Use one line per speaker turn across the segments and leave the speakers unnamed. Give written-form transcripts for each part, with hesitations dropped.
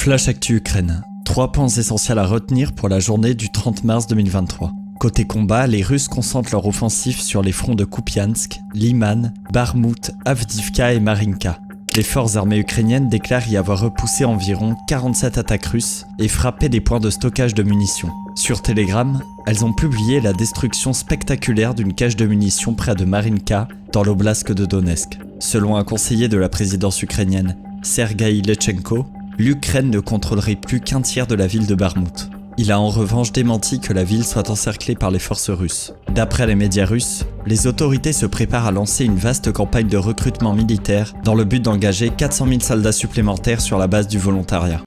Flash Actu Ukraine. 3 points essentiels à retenir pour la journée du 30 mars 2023. Côté combat, les Russes concentrent leur offensive sur les fronts de Kupiansk, Liman, Bakhmout, Avdiivka et Marinka. Les forces armées ukrainiennes déclarent y avoir repoussé environ 47 attaques russes et frappé des points de stockage de munitions. Sur Telegram, elles ont publié la destruction spectaculaire d'une cache de munitions près de Marinka, dans l'oblast de Donetsk. Selon un conseiller de la présidence ukrainienne, Sergueï Lechenko, l'Ukraine ne contrôlerait plus qu'un tiers de la ville de Bakhmout. Il a en revanche démenti que la ville soit encerclée par les forces russes. D'après les médias russes, les autorités se préparent à lancer une vaste campagne de recrutement militaire dans le but d'engager 400 000 soldats supplémentaires sur la base du volontariat.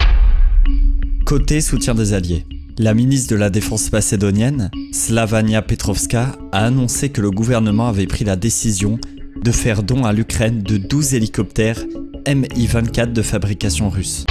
Côté soutien des Alliés. La ministre de la Défense macédonienne, Slavania Petrovska, a annoncé que le gouvernement avait pris la décision de faire don à l'Ukraine de 12 hélicoptères Mi-24 de fabrication russe.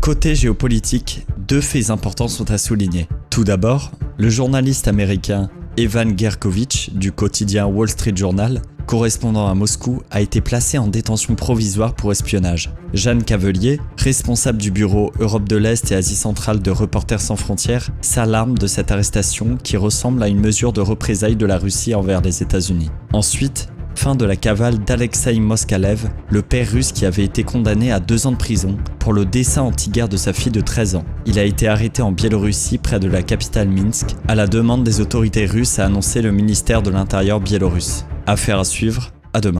Côté géopolitique, 2 faits importants sont à souligner. Tout d'abord, le journaliste américain Evan Gershkovich du quotidien Wall Street Journal, correspondant à Moscou, a été placé en détention provisoire pour espionnage. Jeanne Cavelier, responsable du bureau Europe de l'Est et Asie centrale de Reporters sans frontières, s'alarme de cette arrestation qui ressemble à une mesure de représailles de la Russie envers les États-Unis. Ensuite, fin de la cavale d'Alexeï Moskalev, le père russe qui avait été condamné à 2 ans de prison pour le dessin anti-guerre de sa fille de 13 ans. Il a été arrêté en Biélorussie près de la capitale Minsk, à la demande des autorités russes, a annoncé le ministère de l'Intérieur biélorusse. Affaire à suivre, à demain.